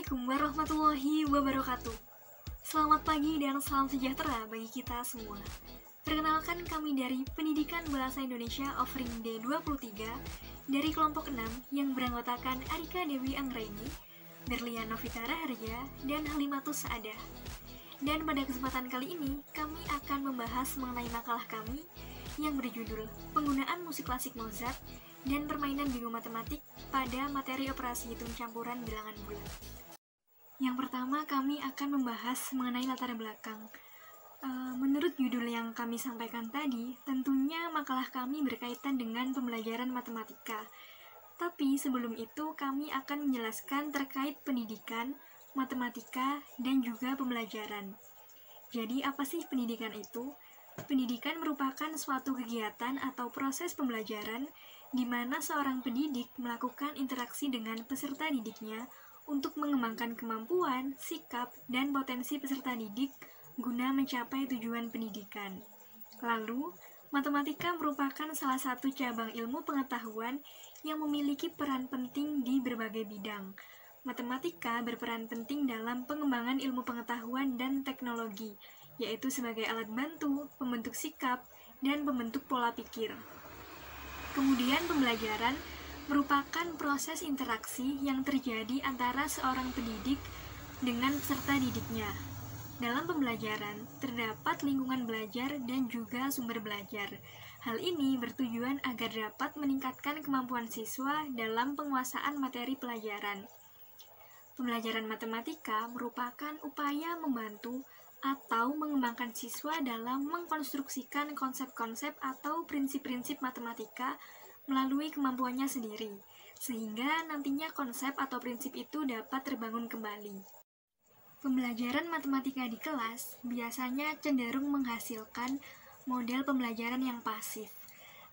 Assalamualaikum warahmatullahi wabarakatuh. Selamat pagi dan salam sejahtera bagi kita semua. Perkenalkan, kami dari Pendidikan Bahasa Indonesia Offering D23 dari kelompok 6 yang beranggotakan Arika Dewi Anggraini, Berlian Novita Raharja, dan Halimatus Saadah. Dan pada kesempatan kali ini, kami akan membahas mengenai makalah kami yang berjudul Penggunaan Musik Klasik Mozart dan Permainan Bingo Matematik pada materi operasi hitung campuran bilangan bulat. Yang pertama, kami akan membahas mengenai latar belakang. Menurut judul yang kami sampaikan tadi, tentunya makalah kami berkaitan dengan pembelajaran matematika. Tapi sebelum itu, kami akan menjelaskan terkait pendidikan, matematika, dan juga pembelajaran. Jadi, apa sih pendidikan itu? Pendidikan merupakan suatu kegiatan atau proses pembelajaran di mana seorang pendidik melakukan interaksi dengan peserta didiknya untuk mengembangkan kemampuan, sikap, dan potensi peserta didik guna mencapai tujuan pendidikan. Lalu, matematika merupakan salah satu cabang ilmu pengetahuan yang memiliki peran penting di berbagai bidang. Matematika berperan penting dalam pengembangan ilmu pengetahuan dan teknologi, yaitu sebagai alat bantu, pembentuk sikap, dan pembentuk pola pikir. Kemudian pembelajaran merupakan proses interaksi yang terjadi antara seorang pendidik dengan peserta didiknya. Dalam pembelajaran, terdapat lingkungan belajar dan juga sumber belajar. Hal ini bertujuan agar dapat meningkatkan kemampuan siswa dalam penguasaan materi pelajaran. Pembelajaran matematika merupakan upaya membantu atau mengembangkan siswa dalam mengkonstruksikan konsep-konsep atau prinsip-prinsip matematika melalui kemampuannya sendiri, sehingga nantinya konsep atau prinsip itu dapat terbangun kembali. Pembelajaran matematika di kelas biasanya cenderung menghasilkan model pembelajaran yang pasif,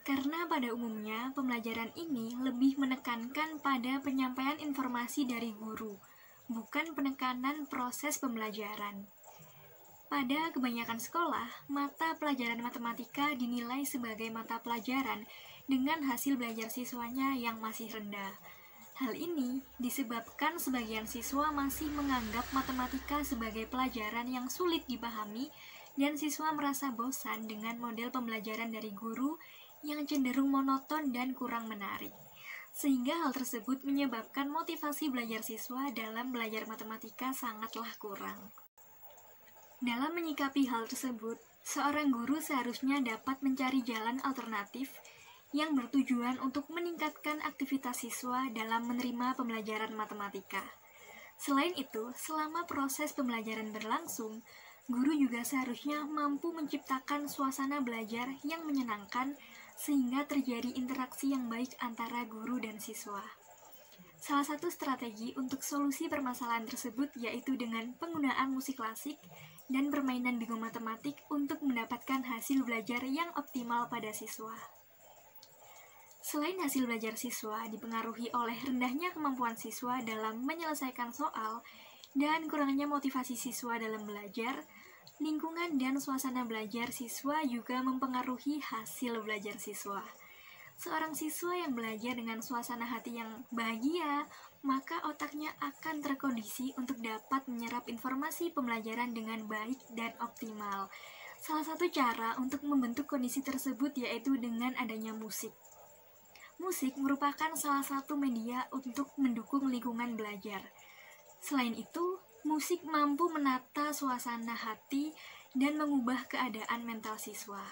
karena pada umumnya pembelajaran ini lebih menekankan pada penyampaian informasi dari guru, bukan penekanan proses pembelajaran. Pada kebanyakan sekolah, mata pelajaran matematika dinilai sebagai mata pelajaran dengan hasil belajar siswanya yang masih rendah. Hal ini disebabkan sebagian siswa masih menganggap matematika sebagai pelajaran yang sulit dipahami dan siswa merasa bosan dengan model pembelajaran dari guru yang cenderung monoton dan kurang menarik. Sehingga hal tersebut menyebabkan motivasi belajar siswa dalam belajar matematika sangatlah kurang. Dalam menyikapi hal tersebut, seorang guru seharusnya dapat mencari jalan alternatif yang bertujuan untuk meningkatkan aktivitas siswa dalam menerima pembelajaran matematika. Selain itu, selama proses pembelajaran berlangsung, guru juga seharusnya mampu menciptakan suasana belajar yang menyenangkan sehingga terjadi interaksi yang baik antara guru dan siswa. Salah satu strategi untuk solusi permasalahan tersebut yaitu dengan penggunaan musik klasik dan permainan bingo matematik untuk mendapatkan hasil belajar yang optimal pada siswa. Selain hasil belajar siswa dipengaruhi oleh rendahnya kemampuan siswa dalam menyelesaikan soal dan kurangnya motivasi siswa dalam belajar, lingkungan dan suasana belajar siswa juga mempengaruhi hasil belajar siswa. Seorang siswa yang belajar dengan suasana hati yang bahagia, maka otaknya akan terkondisi untuk dapat menyerap informasi pembelajaran dengan baik dan optimal. Salah satu cara untuk membentuk kondisi tersebut yaitu dengan adanya musik. Musik merupakan salah satu media untuk mendukung lingkungan belajar. Selain itu, musik mampu menata suasana hati dan mengubah keadaan mental siswa.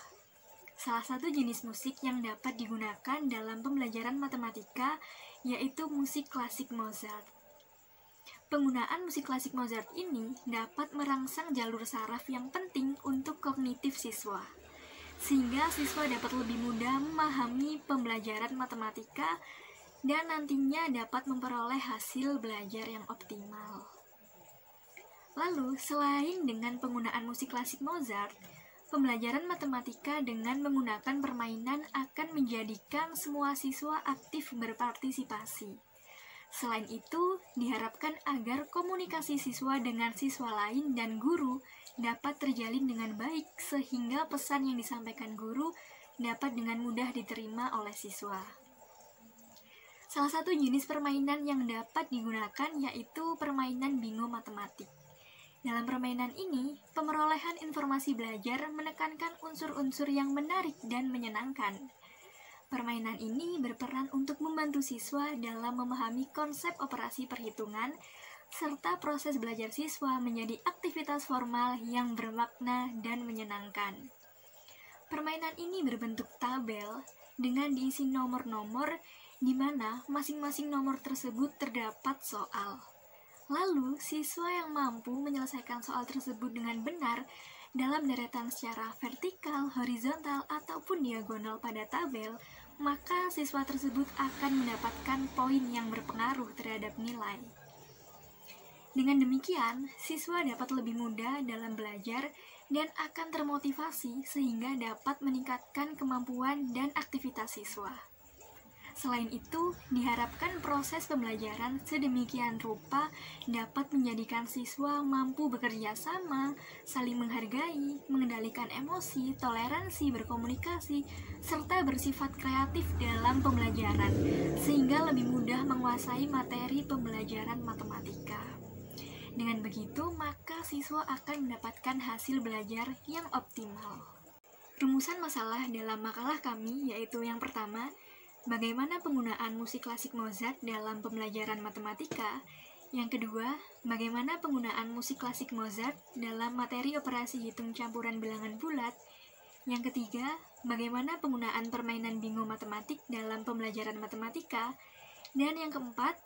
Salah satu jenis musik yang dapat digunakan dalam pembelajaran matematika yaitu musik klasik Mozart. Penggunaan musik klasik Mozart ini dapat merangsang jalur saraf yang penting untuk kognitif siswa, sehingga siswa dapat lebih mudah memahami pembelajaran matematika dan nantinya dapat memperoleh hasil belajar yang optimal. Lalu, selain dengan penggunaan musik klasik Mozart, pembelajaran matematika dengan menggunakan permainan akan menjadikan semua siswa aktif berpartisipasi. Selain itu, diharapkan agar komunikasi siswa dengan siswa lain dan guru dapat terjalin dengan baik sehingga pesan yang disampaikan guru dapat dengan mudah diterima oleh siswa. Salah satu jenis permainan yang dapat digunakan yaitu permainan bingo matematik. Dalam permainan ini, pemerolehan informasi belajar menekankan unsur-unsur yang menarik dan menyenangkan. Permainan ini berperan untuk membantu siswa dalam memahami konsep operasi perhitungan, serta proses belajar siswa menjadi aktivitas formal yang bermakna dan menyenangkan. Permainan ini berbentuk tabel dengan diisi nomor-nomor di mana masing-masing nomor tersebut terdapat soal. Lalu, siswa yang mampu menyelesaikan soal tersebut dengan benar dalam deretan secara vertikal, horizontal, ataupun diagonal pada tabel, maka siswa tersebut akan mendapatkan poin yang berpengaruh terhadap nilai. Dengan demikian, siswa dapat lebih mudah dalam belajar dan akan termotivasi sehingga dapat meningkatkan kemampuan dan aktivitas siswa. Selain itu, diharapkan proses pembelajaran sedemikian rupa dapat menjadikan siswa mampu bekerja sama, saling menghargai, mengendalikan emosi, toleransi, berkomunikasi, serta bersifat kreatif dalam pembelajaran, sehingga lebih mudah menguasai materi pembelajaran matematika. Dengan begitu, maka siswa akan mendapatkan hasil belajar yang optimal. Rumusan masalah dalam makalah kami yaitu yang pertama, bagaimana penggunaan musik klasik Mozart dalam pembelajaran matematika. Yang kedua, bagaimana penggunaan musik klasik Mozart dalam materi operasi hitung campuran bilangan bulat. Yang ketiga, bagaimana penggunaan permainan bingo matematik dalam pembelajaran matematika. Dan yang keempat,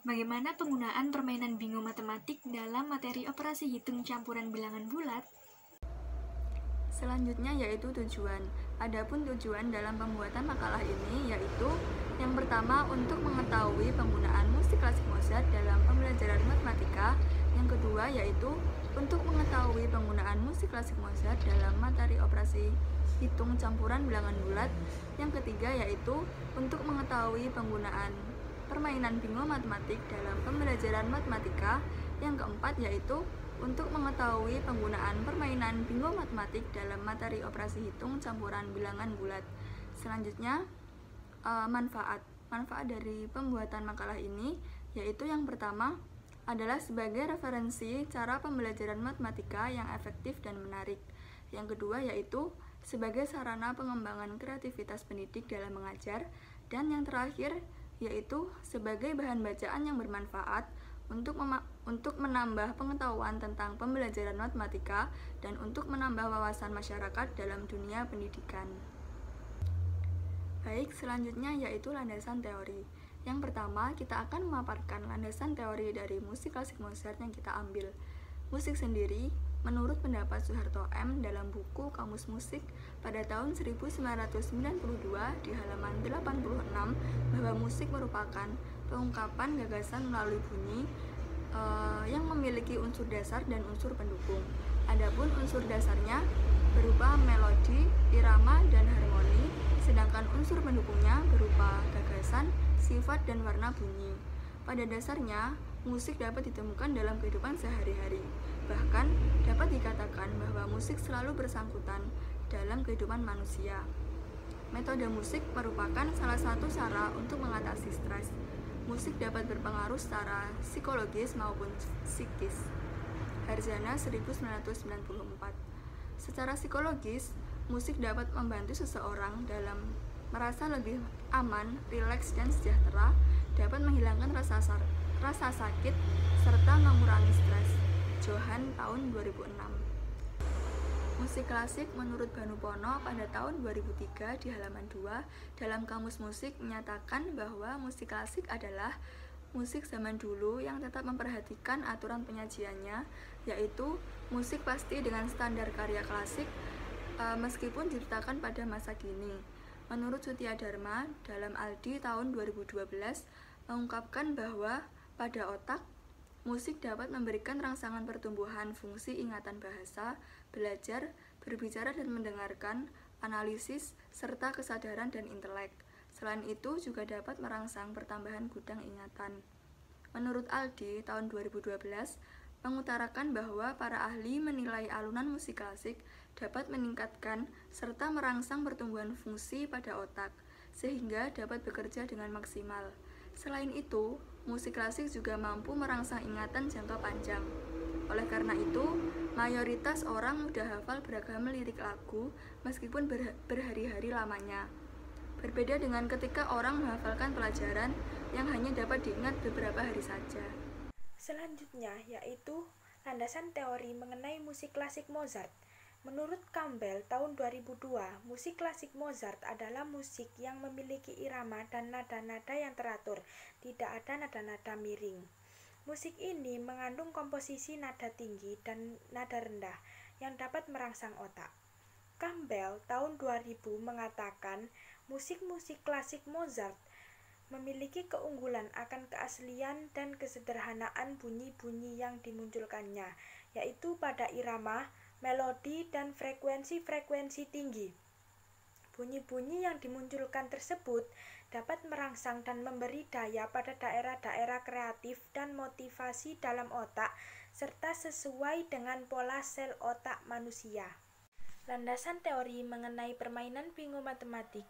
bagaimana penggunaan permainan bingo matematik dalam materi operasi hitung campuran bilangan bulat. Selanjutnya yaitu tujuan. Adapun tujuan dalam pembuatan makalah ini yaitu yang pertama untuk mengetahui penggunaan musik klasik Mozart dalam pembelajaran matematika. Yang kedua yaitu untuk mengetahui penggunaan musik klasik Mozart dalam materi operasi hitung campuran bilangan bulat. Yang ketiga yaitu untuk mengetahui penggunaan permainan bingo matematik dalam pembelajaran matematika. Yang keempat yaitu untuk mengetahui penggunaan permainan bingo matematik dalam materi operasi hitung campuran bilangan bulat. Selanjutnya, manfaat dari pembuatan makalah ini yaitu yang pertama adalah sebagai referensi cara pembelajaran matematika yang efektif dan menarik. Yang kedua yaitu sebagai sarana pengembangan kreativitas pendidik dalam mengajar. Dan yang terakhir yaitu sebagai bahan bacaan yang bermanfaat untuk menambah pengetahuan tentang pembelajaran matematika dan untuk menambah wawasan masyarakat dalam dunia pendidikan. Baik, selanjutnya yaitu landasan teori. Yang pertama, kita akan memaparkan landasan teori dari musik klasik Mozart yang kita ambil. Musik sendiri, menurut pendapat Soeharto M. dalam buku Kamus Musik pada tahun 1992 di halaman 86 bahwa musik merupakan pengungkapan gagasan melalui bunyi yang memiliki unsur dasar dan unsur pendukung. Adapun unsur dasarnya berupa melodi, irama, dan harmoni, sedangkan unsur pendukungnya berupa gagasan, sifat, dan warna bunyi. Pada dasarnya, musik dapat ditemukan dalam kehidupan sehari-hari. Bahkan dapat dikatakan bahwa musik selalu bersangkutan dalam kehidupan manusia. Metode musik merupakan salah satu cara untuk mengatasi stres. Musik dapat berpengaruh secara psikologis maupun psikis. Harjana 1994. Secara psikologis, musik dapat membantu seseorang dalam merasa lebih aman, rileks, dan sejahtera, dapat menghilangkan rasa sakit, serta mengurangi stres. Johan tahun 2006. Musik klasik menurut Banupono pada tahun 2003 di halaman 2 dalam Kamus Musik menyatakan bahwa musik klasik adalah musik zaman dulu yang tetap memperhatikan aturan penyajiannya, yaitu musik pasti dengan standar karya klasik meskipun diciptakan pada masa kini. Menurut Sutia Dharma dalam Aldi tahun 2012 mengungkapkan bahwa pada otak, musik dapat memberikan rangsangan pertumbuhan fungsi ingatan bahasa, belajar, berbicara dan mendengarkan, analisis, serta kesadaran dan intelek. Selain itu juga dapat merangsang pertambahan gudang ingatan. Menurut Aldi tahun 2012 mengutarakan bahwa para ahli menilai alunan musik klasik dapat meningkatkan serta merangsang pertumbuhan fungsi pada otak, sehingga dapat bekerja dengan maksimal. Selain itu, musik klasik juga mampu merangsang ingatan jangka panjang. Oleh karena itu, mayoritas orang mudah hafal beragam lirik lagu meskipun berhari-hari lamanya. Berbeda dengan ketika orang menghafalkan pelajaran yang hanya dapat diingat beberapa hari saja. Selanjutnya yaitu landasan teori mengenai musik klasik Mozart. Menurut Campbell tahun 2002, musik klasik Mozart adalah musik yang memiliki irama dan nada-nada yang teratur, tidak ada nada-nada miring. Musik ini mengandung komposisi nada tinggi dan nada rendah yang dapat merangsang otak. Campbell tahun 2000 mengatakan musik-musik klasik Mozart memiliki keunggulan akan keaslian dan kesederhanaan bunyi-bunyi yang dimunculkannya, yaitu pada irama, melodi, dan frekuensi-frekuensi tinggi. Bunyi-bunyi yang dimunculkan tersebut dapat merangsang dan memberi daya pada daerah-daerah kreatif dan motivasi dalam otak, serta sesuai dengan pola sel otak manusia. Landasan teori mengenai permainan bingo matematik.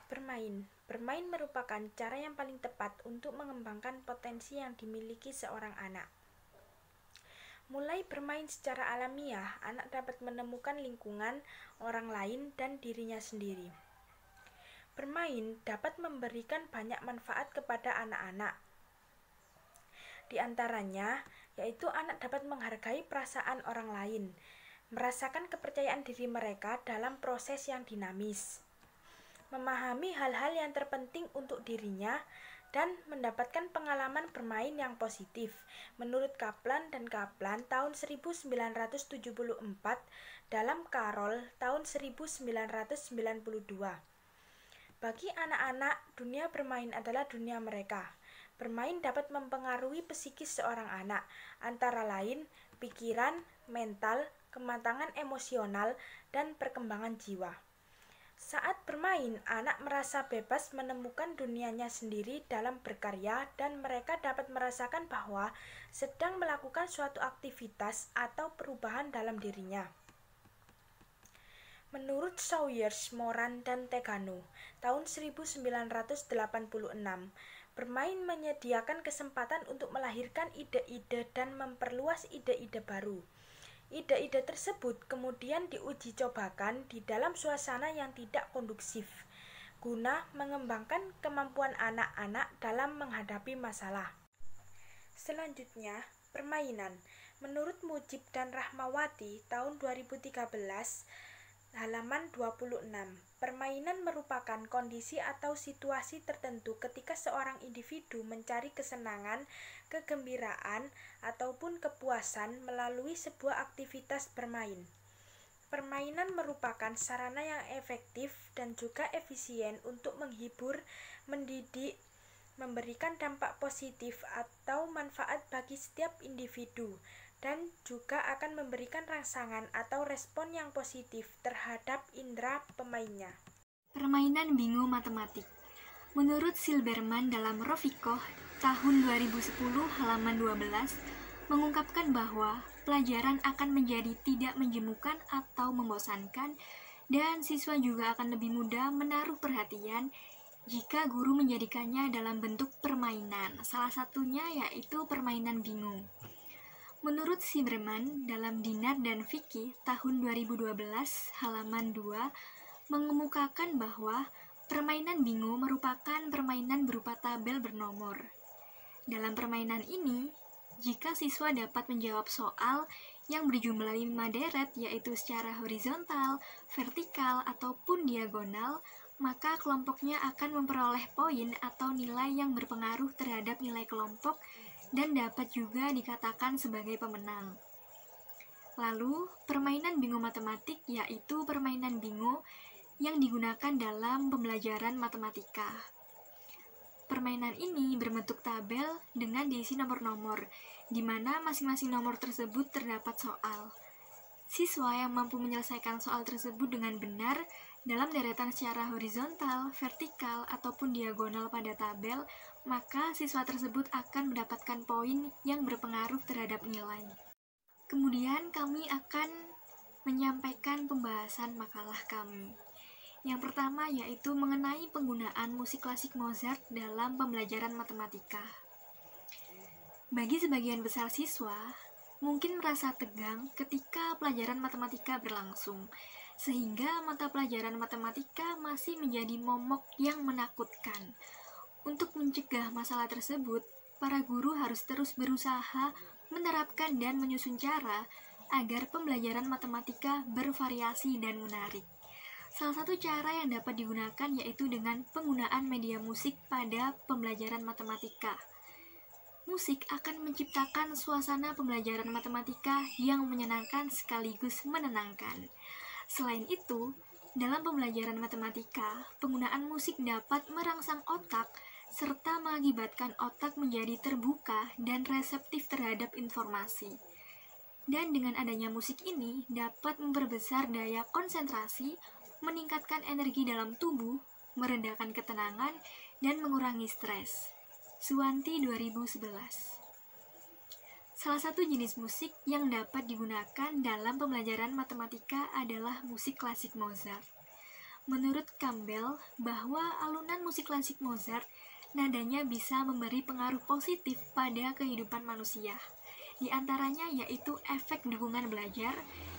Bermain merupakan cara yang paling tepat untuk mengembangkan potensi yang dimiliki seorang anak. Mulai bermain secara alamiah, anak dapat menemukan lingkungan, orang lain, dan dirinya sendiri. Bermain dapat memberikan banyak manfaat kepada anak-anak. Di antaranya, yaitu anak dapat menghargai perasaan orang lain, merasakan kepercayaan diri mereka dalam proses yang dinamis, memahami hal-hal yang terpenting untuk dirinya, dan mendapatkan pengalaman bermain yang positif. Menurut Kaplan dan Kaplan tahun 1974 dalam Carol tahun 1992. Bagi anak-anak, dunia bermain adalah dunia mereka. Bermain dapat mempengaruhi psikis seorang anak, antara lain pikiran, mental, kematangan emosional, dan perkembangan jiwa. Saat bermain, anak merasa bebas menemukan dunianya sendiri dalam berkarya dan mereka dapat merasakan bahwa sedang melakukan suatu aktivitas atau perubahan dalam dirinya. Menurut Sawyers, Moran, dan Tegano, tahun 1986, bermain menyediakan kesempatan untuk melahirkan ide-ide dan memperluas ide-ide baru. Ide-ide tersebut kemudian diuji cobakan di dalam suasana yang tidak kondusif, guna mengembangkan kemampuan anak-anak dalam menghadapi masalah. Selanjutnya, permainan. Menurut Mujib dan Rahmawati, tahun 2013, halaman 26, permainan merupakan kondisi atau situasi tertentu ketika seorang individu mencari kesenangan, kegembiraan, ataupun kepuasan melalui sebuah aktivitas bermain. Permainan merupakan sarana yang efektif dan juga efisien untuk menghibur, mendidik, memberikan dampak positif atau manfaat bagi setiap individu, dan juga akan memberikan rangsangan atau respon yang positif terhadap indera pemainnya. Permainan bingo matematik. Menurut Silberman dalam Rovikoh tahun 2010 halaman 12 mengungkapkan bahwa pelajaran akan menjadi tidak menjemukan atau membosankan dan siswa juga akan lebih mudah menaruh perhatian jika guru menjadikannya dalam bentuk permainan. Salah satunya yaitu permainan bingo. Menurut Silberman dalam Dinar dan Vicky tahun 2012 halaman 2 mengemukakan bahwa permainan bingo merupakan permainan berupa tabel bernomor. Dalam permainan ini, jika siswa dapat menjawab soal yang berjumlah 5 deret yaitu secara horizontal, vertikal, ataupun diagonal, maka kelompoknya akan memperoleh poin atau nilai yang berpengaruh terhadap nilai kelompok dan dapat juga dikatakan sebagai pemenang. Lalu, permainan bingo matematik yaitu permainan bingo yang digunakan dalam pembelajaran matematika. Permainan ini berbentuk tabel dengan diisi nomor-nomor, di mana masing-masing nomor tersebut terdapat soal. Siswa yang mampu menyelesaikan soal tersebut dengan benar dalam deretan secara horizontal, vertikal, ataupun diagonal pada tabel, maka siswa tersebut akan mendapatkan poin yang berpengaruh terhadap nilai. Kemudian kami akan menyampaikan pembahasan makalah kami. Yang pertama yaitu mengenai penggunaan musik klasik Mozart dalam pembelajaran matematika. Bagi sebagian besar siswa, mungkin merasa tegang ketika pelajaran matematika berlangsung, sehingga mata pelajaran matematika masih menjadi momok yang menakutkan. Untuk mencegah masalah tersebut, para guru harus terus berusaha menerapkan dan menyusun cara agar pembelajaran matematika bervariasi dan menarik. Salah satu cara yang dapat digunakan yaitu dengan penggunaan media musik pada pembelajaran matematika. Musik akan menciptakan suasana pembelajaran matematika yang menyenangkan sekaligus menenangkan. Selain itu, dalam pembelajaran matematika, penggunaan musik dapat merangsang otak serta mengakibatkan otak menjadi terbuka dan reseptif terhadap informasi. Dan dengan adanya musik ini dapat memperbesar daya konsentrasi, meningkatkan energi dalam tubuh, meredakan ketenangan, dan mengurangi stres. Suwanti 2011. Salah satu jenis musik yang dapat digunakan dalam pembelajaran matematika adalah musik klasik Mozart. Menurut Campbell, bahwa alunan musik klasik Mozart nadanya bisa memberi pengaruh positif pada kehidupan manusia. Di antaranya yaitu efek dukungan belajar,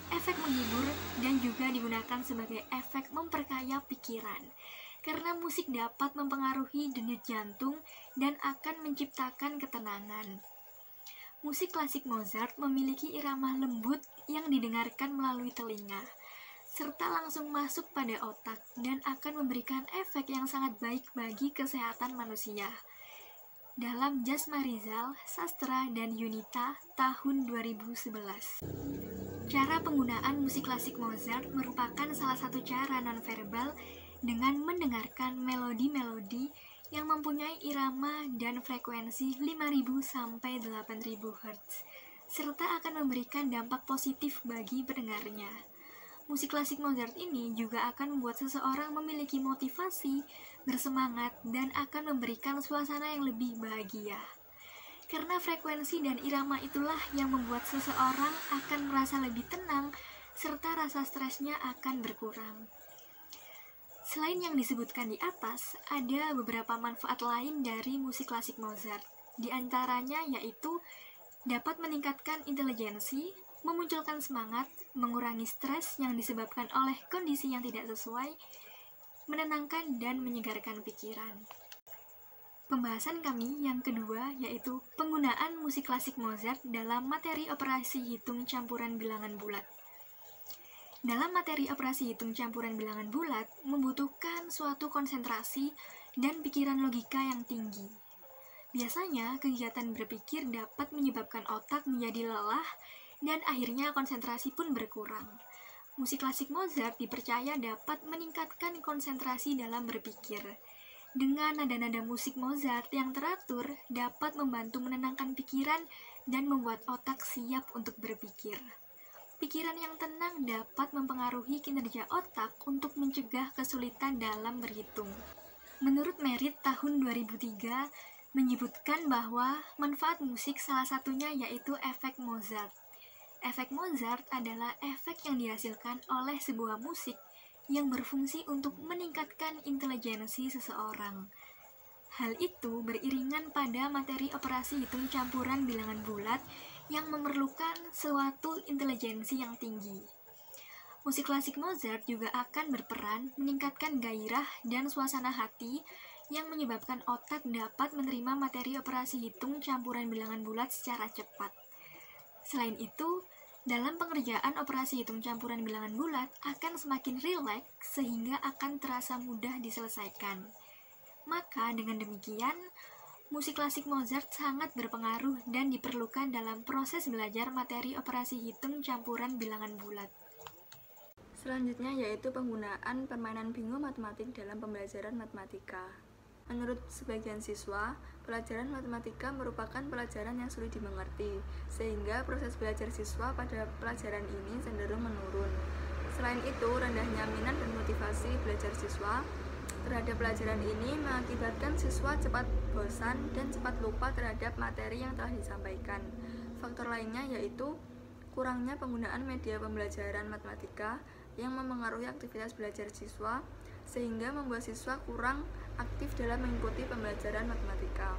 efek menghibur, dan juga digunakan sebagai efek memperkaya pikiran. Karena musik dapat mempengaruhi denyut jantung dan akan menciptakan ketenangan. Musik klasik Mozart memiliki irama lembut yang didengarkan melalui telinga, serta langsung masuk pada otak dan akan memberikan efek yang sangat baik bagi kesehatan manusia. Dalam Jasma Rizal, Sastra dan Yunita tahun 2011. Cara penggunaan musik klasik Mozart merupakan salah satu cara nonverbal dengan mendengarkan melodi-melodi yang mempunyai irama dan frekuensi 5.000 sampai 8.000 Hz, serta akan memberikan dampak positif bagi pendengarnya. Musik klasik Mozart ini juga akan membuat seseorang memiliki motivasi, bersemangat, dan akan memberikan suasana yang lebih bahagia. Karena frekuensi dan irama itulah yang membuat seseorang akan merasa lebih tenang, serta rasa stresnya akan berkurang. Selain yang disebutkan di atas, ada beberapa manfaat lain dari musik klasik Mozart. Di antaranya yaitu dapat meningkatkan intelijensi, memunculkan semangat, mengurangi stres yang disebabkan oleh kondisi yang tidak sesuai, menenangkan dan menyegarkan pikiran. Pembahasan kami yang kedua yaitu penggunaan musik klasik Mozart dalam materi operasi hitung campuran bilangan bulat. Dalam materi operasi hitung campuran bilangan bulat membutuhkan suatu konsentrasi dan pikiran logika yang tinggi. Biasanya, kegiatan berpikir dapat menyebabkan otak menjadi lelah dan akhirnya konsentrasi pun berkurang. Musik klasik Mozart dipercaya dapat meningkatkan konsentrasi dalam berpikir. Dengan nada-nada musik Mozart yang teratur dapat membantu menenangkan pikiran dan membuat otak siap untuk berpikir. Pikiran yang tenang dapat mempengaruhi kinerja otak untuk mencegah kesulitan dalam berhitung. Menurut Merritt tahun 2003 menyebutkan bahwa manfaat musik salah satunya yaitu efek Mozart. Efek Mozart adalah efek yang dihasilkan oleh sebuah musik yang berfungsi untuk meningkatkan intelijensi seseorang. Hal itu beriringan pada materi operasi hitung campuran bilangan bulat yang memerlukan suatu intelijensi yang tinggi. Musik klasik Mozart juga akan berperan meningkatkan gairah dan suasana hati yang menyebabkan otak dapat menerima materi operasi hitung campuran bilangan bulat secara cepat. Selain itu, dalam pengerjaan operasi hitung campuran bilangan bulat akan semakin rileks sehingga akan terasa mudah diselesaikan. Maka dengan demikian, musik klasik Mozart sangat berpengaruh dan diperlukan dalam proses belajar materi operasi hitung campuran bilangan bulat. Selanjutnya yaitu penggunaan permainan bingo matematik dalam pembelajaran matematika. Menurut sebagian siswa, pelajaran matematika merupakan pelajaran yang sulit dimengerti, sehingga proses belajar siswa pada pelajaran ini cenderung menurun. Selain itu, rendahnya minat dan motivasi belajar siswa terhadap pelajaran ini mengakibatkan siswa cepat bosan dan cepat lupa terhadap materi yang telah disampaikan. Faktor lainnya yaitu kurangnya penggunaan media pembelajaran matematika yang memengaruhi aktivitas belajar siswa, sehingga membuat siswa kurang aktif dalam mengikuti pembelajaran matematika.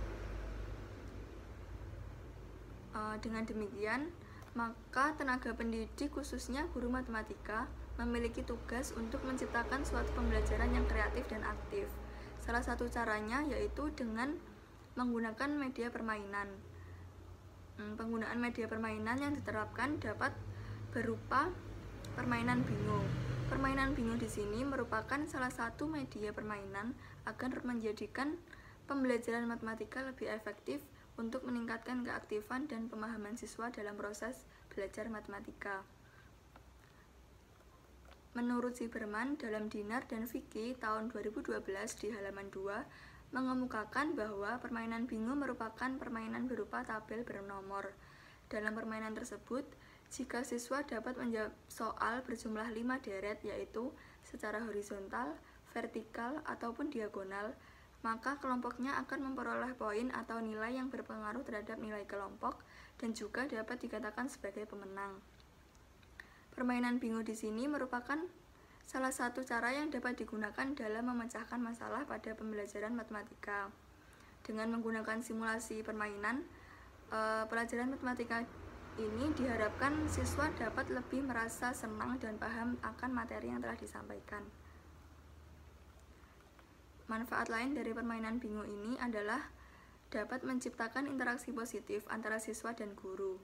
Dengan demikian, maka tenaga pendidik khususnya guru matematika memiliki tugas untuk menciptakan suatu pembelajaran yang kreatif dan aktif. Salah satu caranya yaitu dengan menggunakan media permainan. Penggunaan media permainan yang diterapkan dapat berupa permainan bingo. Permainan bingo di sini merupakan salah satu media permainan agar menjadikan pembelajaran matematika lebih efektif untuk meningkatkan keaktifan dan pemahaman siswa dalam proses belajar matematika. Menurut Zimmerman, dalam Dinar dan Vicky tahun 2012 di halaman 2 mengemukakan bahwa permainan bingo merupakan permainan berupa tabel bernomor. Dalam permainan tersebut, jika siswa dapat menjawab soal berjumlah 5 deret, yaitu secara horizontal, vertikal, ataupun diagonal, maka kelompoknya akan memperoleh poin atau nilai yang berpengaruh terhadap nilai kelompok dan juga dapat dikatakan sebagai pemenang. Permainan bingo di sini merupakan salah satu cara yang dapat digunakan dalam memecahkan masalah pada pembelajaran matematika. Dengan menggunakan simulasi permainan, pelajaran matematika ini diharapkan siswa dapat lebih merasa senang dan paham akan materi yang telah disampaikan. Manfaat lain dari permainan bingo ini adalah dapat menciptakan interaksi positif antara siswa dan guru.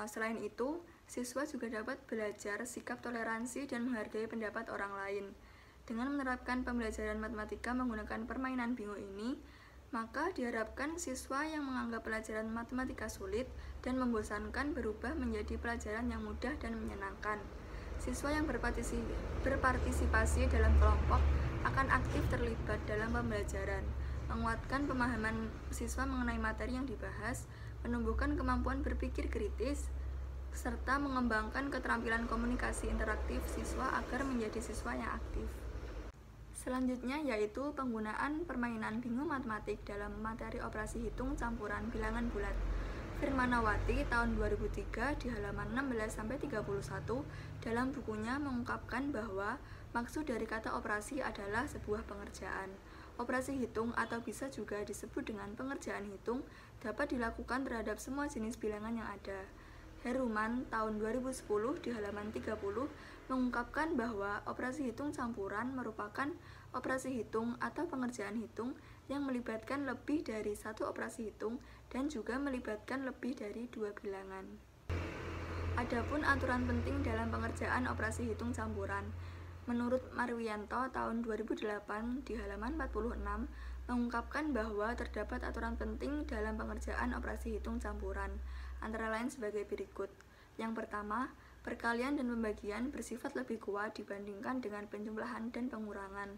Selain itu, siswa juga dapat belajar sikap toleransi dan menghargai pendapat orang lain. Dengan menerapkan pembelajaran matematika menggunakan permainan bingo ini, maka diharapkan siswa yang menganggap pelajaran matematika sulit dan membosankan berubah menjadi pelajaran yang mudah dan menyenangkan. Siswa yang berpartisipasi dalam kelompok akan aktif terlibat dalam pembelajaran, menguatkan pemahaman siswa mengenai materi yang dibahas, menumbuhkan kemampuan berpikir kritis, serta mengembangkan keterampilan komunikasi interaktif siswa agar menjadi siswa yang aktif. Selanjutnya yaitu penggunaan permainan bingo matematik dalam materi operasi hitung campuran bilangan bulat. Firmanawati tahun 2003 di halaman 16-31 dalam bukunya mengungkapkan bahwa maksud dari kata operasi adalah sebuah pengerjaan. Operasi hitung atau bisa juga disebut dengan pengerjaan hitung dapat dilakukan terhadap semua jenis bilangan yang ada. Heruman tahun 2010 di halaman 30 mengungkapkan bahwa operasi hitung campuran merupakan operasi hitung atau pengerjaan hitung yang melibatkan lebih dari satu operasi hitung dan juga melibatkan lebih dari dua bilangan. Adapun aturan penting dalam pengerjaan operasi hitung campuran, menurut Marwiyanto tahun 2008 di halaman 46 mengungkapkan bahwa terdapat aturan penting dalam pengerjaan operasi hitung campuran, antara lain sebagai berikut. Yang pertama, perkalian dan pembagian bersifat lebih kuat dibandingkan dengan penjumlahan dan pengurangan.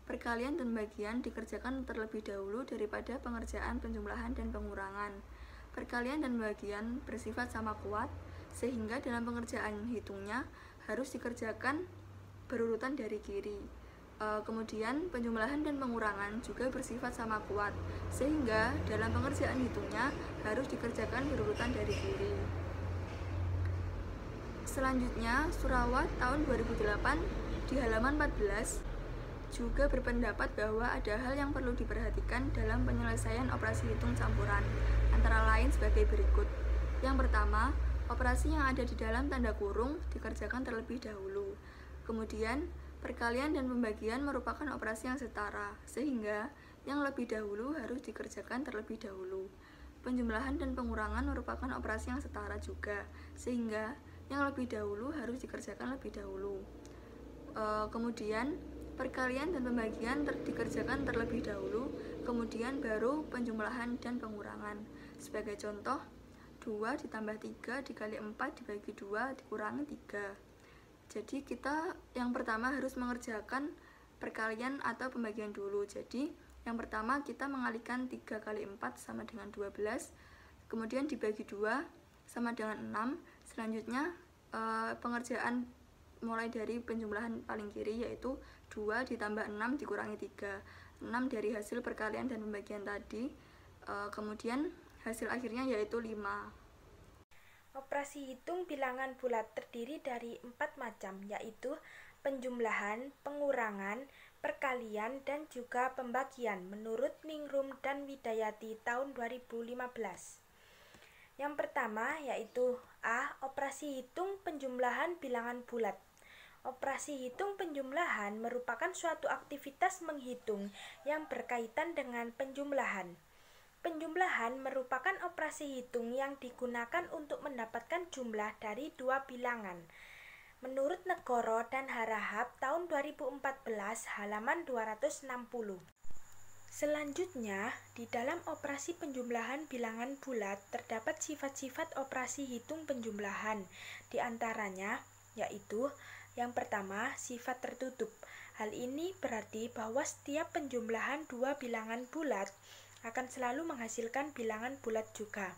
Perkalian dan pembagian dikerjakan terlebih dahulu daripada pengerjaan penjumlahan dan pengurangan. Perkalian dan pembagian bersifat sama kuat, sehingga dalam pengerjaan hitungnya harus dikerjakan berurutan dari kiri. Kemudian penjumlahan dan pengurangan juga bersifat sama kuat, sehingga dalam pengerjaan hitungnya harus dikerjakan berurutan dari kiri. Selanjutnya, Surawat tahun 2008 di halaman 14 juga berpendapat bahwa ada hal yang perlu diperhatikan dalam penyelesaian operasi hitung campuran, antara lain sebagai berikut. Yang pertama, operasi yang ada di dalam tanda kurung dikerjakan terlebih dahulu. Kemudian, perkalian dan pembagian merupakan operasi yang setara, sehingga yang lebih dahulu harus dikerjakan terlebih dahulu. Penjumlahan dan pengurangan merupakan operasi yang setara juga, sehingga yang lebih dahulu harus dikerjakan lebih dahulu. Kemudian, perkalian dan pembagian dikerjakan terlebih dahulu, kemudian baru penjumlahan dan pengurangan. Sebagai contoh, 2 ditambah 3 dikali 4 dibagi 2 dikurangi 3. Jadi kita yang pertama harus mengerjakan perkalian atau pembagian dulu. Jadi yang pertama kita mengalihkan 3 kali 4 sama dengan 12, kemudian dibagi 2 sama dengan 6. Selanjutnya pengerjaan mulai dari penjumlahan paling kiri yaitu 2 ditambah 6 dikurangi 3. 6 dari hasil perkalian dan pembagian tadi, kemudian hasil akhirnya yaitu 5. Operasi hitung bilangan bulat terdiri dari 4 macam, yaitu penjumlahan, pengurangan, perkalian, dan juga pembagian menurut Ningrum dan Widayati tahun 2015. Yang pertama yaitu A. Operasi hitung penjumlahan bilangan bulat. Operasi hitung penjumlahan merupakan suatu aktivitas menghitung yang berkaitan dengan penjumlahan. Penjumlahan merupakan operasi hitung yang digunakan untuk mendapatkan jumlah dari dua bilangan. Menurut Negoro dan Harahap tahun 2014 halaman 260. Selanjutnya, di dalam operasi penjumlahan bilangan bulat terdapat sifat-sifat operasi hitung penjumlahan. Di antaranya yaitu yang pertama, sifat tertutup. Hal ini berarti bahwa setiap penjumlahan dua bilangan bulat akan selalu menghasilkan bilangan bulat juga.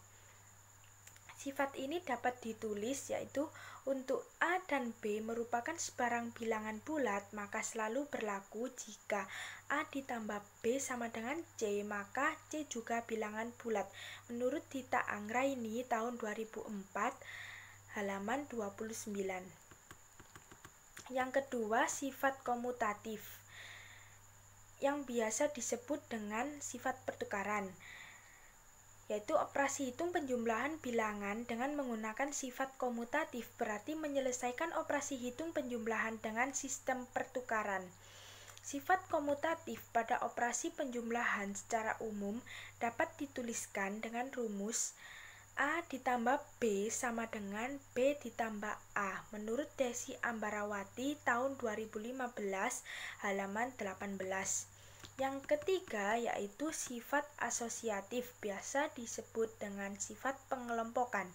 Sifat ini dapat ditulis yaitu untuk A dan B merupakan sebarang bilangan bulat, maka selalu berlaku jika A ditambah B sama dengan C, maka C juga bilangan bulat. Menurut Dita Anggraini tahun 2004 halaman 29. Yang kedua, sifat komutatif yang biasa disebut dengan sifat pertukaran, yaitu operasi hitung penjumlahan bilangan dengan menggunakan sifat komutatif berarti menyelesaikan operasi hitung penjumlahan dengan sistem pertukaran. Sifat komutatif pada operasi penjumlahan secara umum dapat dituliskan dengan rumus A ditambah B sama dengan B ditambah A menurut Desi Ambarawati tahun 2015 halaman 18. Yang ketiga yaitu sifat asosiatif, biasa disebut dengan sifat pengelompokan,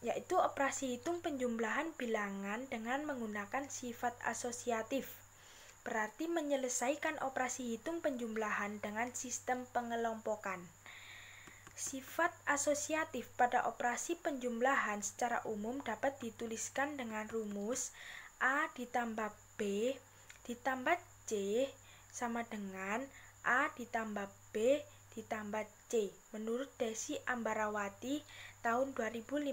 yaitu operasi hitung penjumlahan bilangan dengan menggunakan sifat asosiatif berarti menyelesaikan operasi hitung penjumlahan dengan sistem pengelompokan. Sifat asosiatif pada operasi penjumlahan secara umum dapat dituliskan dengan rumus A ditambah B ditambah C sama dengan A ditambah B ditambah C menurut Desi Ambarawati tahun 2015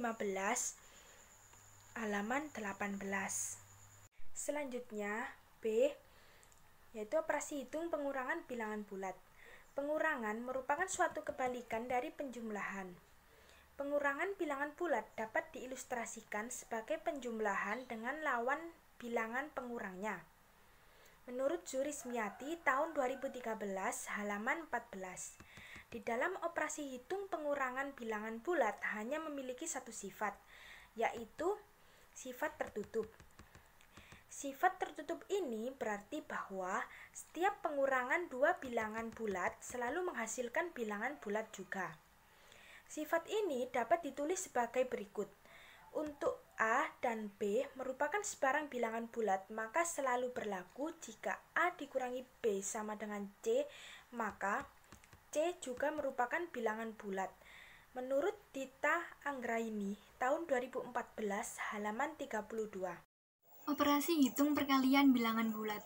halaman 18. Selanjutnya B yaitu operasi hitung pengurangan bilangan bulat. Pengurangan merupakan suatu kebalikan dari penjumlahan. Pengurangan bilangan bulat dapat diilustrasikan sebagai penjumlahan dengan lawan bilangan pengurangnya. Menurut Surismiati tahun 2013 halaman 14, di dalam operasi hitung pengurangan bilangan bulat hanya memiliki satu sifat, yaitu sifat tertutup. Sifat tertutup ini berarti bahwa setiap pengurangan dua bilangan bulat selalu menghasilkan bilangan bulat juga. Sifat ini dapat ditulis sebagai berikut. Untuk A dan B merupakan sebarang bilangan bulat, maka selalu berlaku jika A dikurangi B sama dengan C, maka C juga merupakan bilangan bulat. Menurut Dita Anggraini tahun 2014 halaman 32. Operasi hitung perkalian bilangan bulat.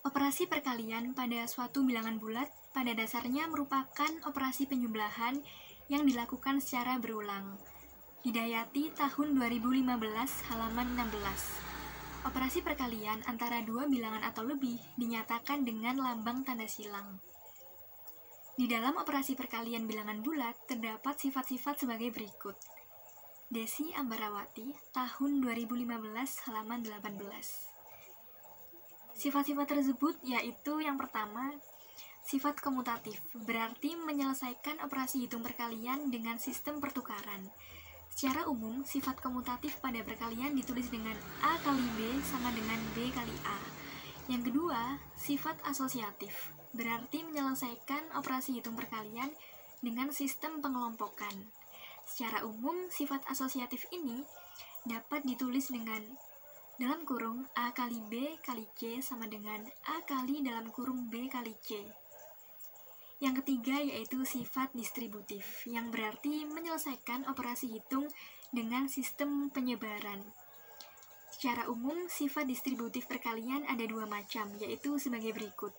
Operasi perkalian pada suatu bilangan bulat pada dasarnya merupakan operasi penjumlahan yang dilakukan secara berulang. Hidayati tahun 2015 halaman 16. Operasi perkalian antara dua bilangan atau lebih dinyatakan dengan lambang tanda silang. Di dalam operasi perkalian bilangan bulat terdapat sifat-sifat sebagai berikut. Desi Ambarawati tahun 2015 halaman 18. Sifat-sifat tersebut yaitu yang pertama, sifat komutatif, berarti menyelesaikan operasi hitung perkalian dengan sistem pertukaran. Secara umum, sifat komutatif pada perkalian ditulis dengan A kali B sama dengan B kali A. Yang kedua, sifat asosiatif, berarti menyelesaikan operasi hitung perkalian dengan sistem pengelompokan. Secara umum, sifat asosiatif ini dapat ditulis dengan dalam kurung A kali B kali C sama dengan A kali dalam kurung B kali C. Yang ketiga yaitu sifat distributif, yang berarti menyelesaikan operasi hitung dengan sistem penyebaran. Secara umum, sifat distributif perkalian ada dua macam, yaitu sebagai berikut.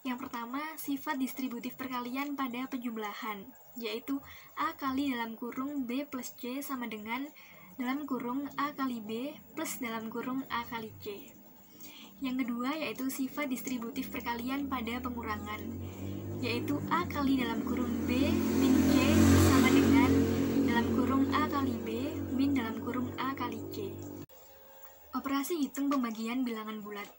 Yang pertama, sifat distributif perkalian pada penjumlahan, yaitu A kali dalam kurung B plus C sama dengan dalam kurung A kali B plus dalam kurung A kali C. Yang kedua yaitu sifat distributif perkalian pada pengurangan, yaitu A kali dalam kurung B min C sama dengan dalam kurung A kali B min dalam kurung A kali C. Operasi hitung pembagian bilangan bulat.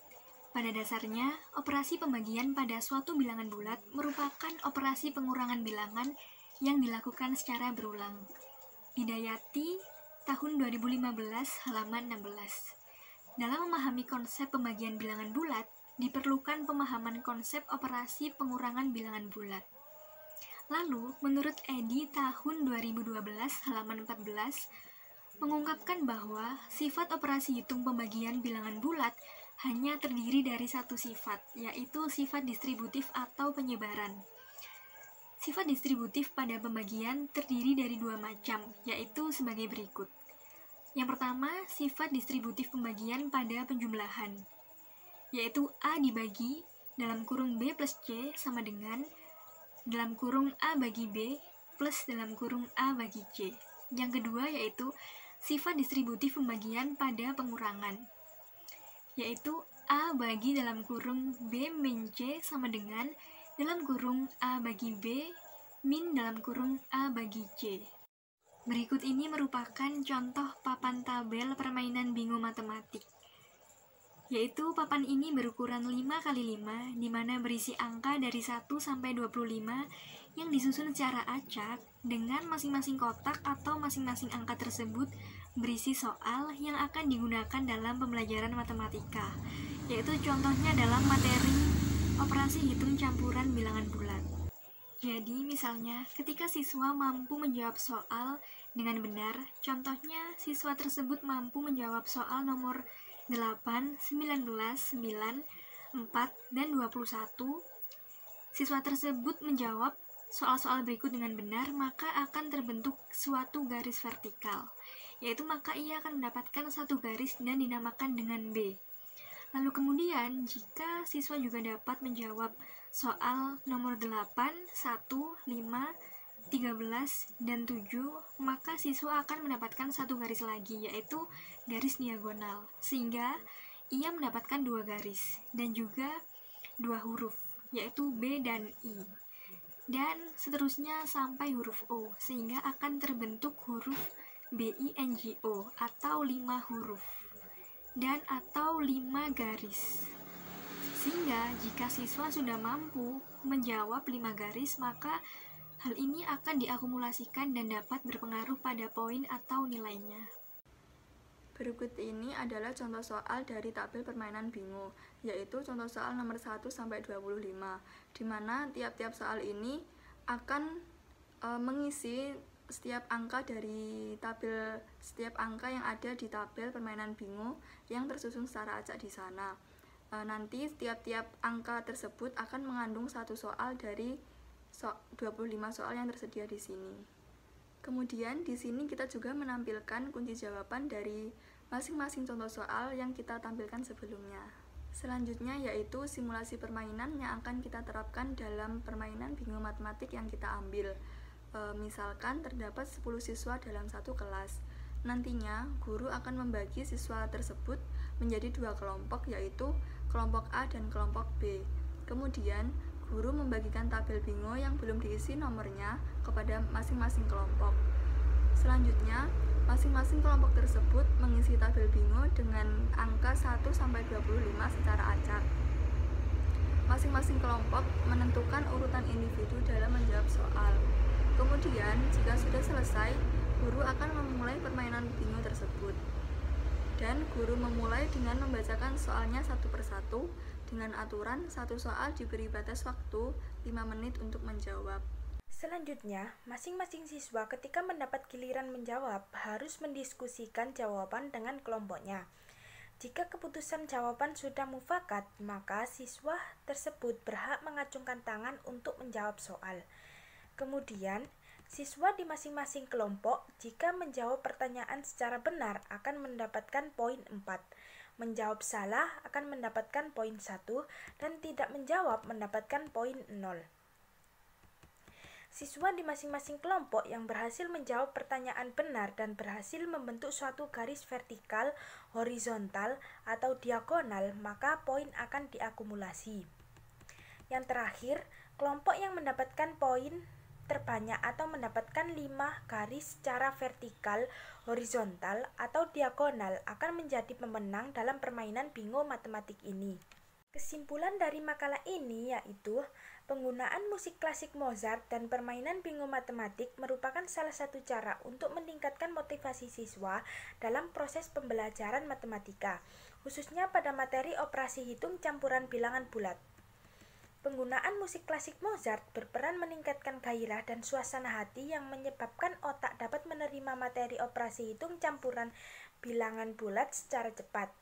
Pada dasarnya, operasi pembagian pada suatu bilangan bulat merupakan operasi pengurangan bilangan yang dilakukan secara berulang. Hidayati, tahun 2015, halaman 16. Dalam memahami konsep pembagian bilangan bulat, diperlukan pemahaman konsep operasi pengurangan bilangan bulat. Lalu, menurut Edi tahun 2012, halaman 14, mengungkapkan bahwa sifat operasi hitung pembagian bilangan bulat hanya terdiri dari satu sifat, yaitu sifat distributif atau penyebaran. Sifat distributif pada pembagian terdiri dari dua macam, yaitu sebagai berikut. Yang pertama, sifat distributif pembagian pada penjumlahan, yaitu A dibagi dalam kurung B plus C sama dengan dalam kurung A bagi B plus dalam kurung A bagi C. Yang kedua yaitu sifat distributif pembagian pada pengurangan, yaitu A bagi dalam kurung B min C sama dengan dalam kurung A bagi B min dalam kurung A bagi C. Berikut ini merupakan contoh papan tabel permainan bingo matematik, yaitu papan ini berukuran 5x5 di mana berisi angka dari 1 sampai 25 yang disusun secara acak dengan masing-masing kotak atau masing-masing angka tersebut berisi soal yang akan digunakan dalam pembelajaran matematika, yaitu contohnya dalam materi operasi hitung campuran bilangan bulat. Jadi misalnya ketika siswa mampu menjawab soal dengan benar, contohnya siswa tersebut mampu menjawab soal nomor 8, 19, 9, 4, dan 21. Siswa tersebut menjawab soal-soal berikut dengan benar, maka akan terbentuk suatu garis vertikal, yaitu maka ia akan mendapatkan satu garis dan dinamakan dengan B. Lalu kemudian, jika siswa juga dapat menjawab soal nomor 8, 1, 5, 13, dan 7, maka siswa akan mendapatkan satu garis lagi, yaitu garis diagonal, sehingga ia mendapatkan dua garis, dan juga dua huruf, yaitu B dan I. Dan seterusnya sampai huruf O, sehingga akan terbentuk huruf BINGO, atau 5 huruf, dan atau 5 garis. Sehingga jika siswa sudah mampu menjawab 5 garis, maka hal ini akan diakumulasikan dan dapat berpengaruh pada poin atau nilainya. Berikut ini adalah contoh soal dari tabel permainan bingo, yaitu contoh soal nomor 1 sampai 25, di mana tiap-tiap soal ini akan mengisi setiap angka dari tabel, setiap angka yang ada di tabel permainan bingo yang tersusun secara acak di sana. Nanti tiap-tiap angka tersebut akan mengandung satu soal dari 25 soal yang tersedia di sini. Kemudian di sini kita juga menampilkan kunci jawaban dari masing-masing contoh soal yang kita tampilkan sebelumnya. Selanjutnya yaitu simulasi permainan yang akan kita terapkan dalam permainan bingo matematik yang kita ambil. Misalkan terdapat 10 siswa dalam satu kelas. Nantinya guru akan membagi siswa tersebut menjadi dua kelompok, yaitu kelompok A dan kelompok B. Kemudian guru membagikan tabel bingo yang belum diisi nomornya kepada masing-masing kelompok. Selanjutnya, masing-masing kelompok tersebut mengisi tabel bingo dengan angka 1 sampai 25 secara acak. Masing-masing kelompok menentukan urutan individu dalam menjawab soal. Kemudian, jika sudah selesai, guru akan memulai permainan bingo tersebut. Dan guru memulai dengan membacakan soalnya satu persatu dengan aturan satu soal diberi batas waktu 5 menit untuk menjawab. Selanjutnya, masing-masing siswa ketika mendapat giliran menjawab harus mendiskusikan jawaban dengan kelompoknya. Jika keputusan jawaban sudah mufakat, maka siswa tersebut berhak mengacungkan tangan untuk menjawab soal. Kemudian, siswa di masing-masing kelompok jika menjawab pertanyaan secara benar akan mendapatkan poin 4. Menjawab salah akan mendapatkan poin 1 dan tidak menjawab mendapatkan poin 0. Siswa di masing-masing kelompok yang berhasil menjawab pertanyaan benar dan berhasil membentuk suatu garis vertikal, horizontal, atau diagonal, maka poin akan diakumulasi. Yang terakhir, kelompok yang mendapatkan poin terbanyak atau mendapatkan 5 garis secara vertikal, horizontal, atau diagonal akan menjadi pemenang dalam permainan bingo matematik ini. Kesimpulan dari makalah ini yaitu penggunaan musik klasik Mozart dan permainan bingo matematik merupakan salah satu cara untuk meningkatkan motivasi siswa dalam proses pembelajaran matematika, khususnya pada materi operasi hitung campuran bilangan bulat. Penggunaan musik klasik Mozart berperan meningkatkan gairah dan suasana hati yang menyebabkan otak dapat menerima materi operasi hitung campuran bilangan bulat secara cepat.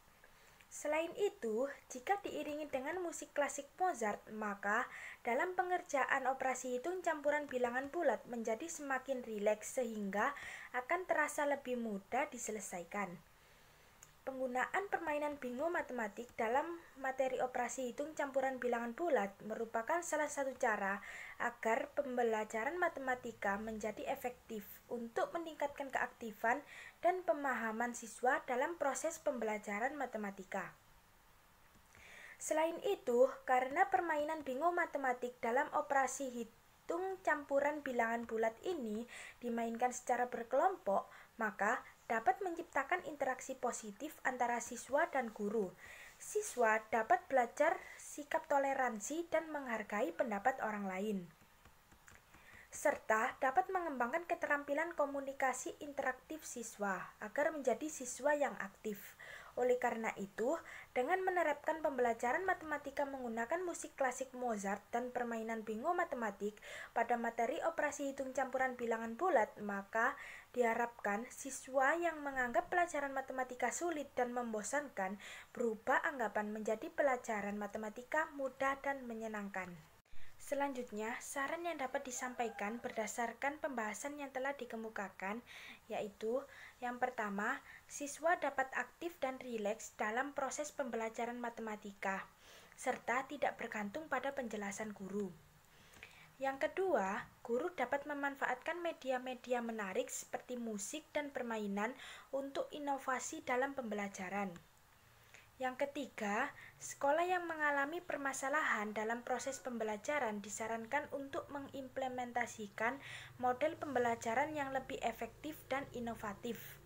Selain itu, jika diiringi dengan musik klasik Mozart, maka dalam pengerjaan operasi hitung campuran bilangan bulat menjadi semakin rileks sehingga akan terasa lebih mudah diselesaikan. Penggunaan permainan bingo matematik dalam materi operasi hitung campuran bilangan bulat merupakan salah satu cara agar pembelajaran matematika menjadi efektif untuk meningkatkan keaktifan dan pemahaman siswa dalam proses pembelajaran matematika. Selain itu, karena permainan bingo matematik dalam operasi hitung campuran bilangan bulat ini dimainkan secara berkelompok, maka dapat menciptakan interaksi positif antara siswa dan guru. Siswa dapat belajar sikap toleransi dan menghargai pendapat orang lain, serta dapat mengembangkan keterampilan komunikasi interaktif siswa agar menjadi siswa yang aktif. Oleh karena itu, dengan menerapkan pembelajaran matematika menggunakan musik klasik Mozart dan permainan bingo matematik pada materi operasi hitung campuran bilangan bulat, maka diharapkan siswa yang menganggap pelajaran matematika sulit dan membosankan berubah anggapan menjadi pelajaran matematika mudah dan menyenangkan. Selanjutnya, saran yang dapat disampaikan berdasarkan pembahasan yang telah dikemukakan, yaitu yang pertama, siswa dapat aktif dan rileks dalam proses pembelajaran matematika, serta tidak bergantung pada penjelasan guru. Yang kedua, guru dapat memanfaatkan media-media menarik seperti musik dan permainan untuk inovasi dalam pembelajaran. Yang ketiga, sekolah yang mengalami permasalahan dalam proses pembelajaran disarankan untuk mengimplementasikan model pembelajaran yang lebih efektif dan inovatif.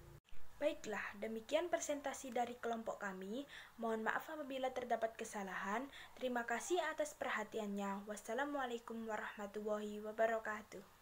Baiklah, demikian presentasi dari kelompok kami. Mohon maaf apabila terdapat kesalahan. Terima kasih atas perhatiannya. Wassalamualaikum warahmatullahi wabarakatuh.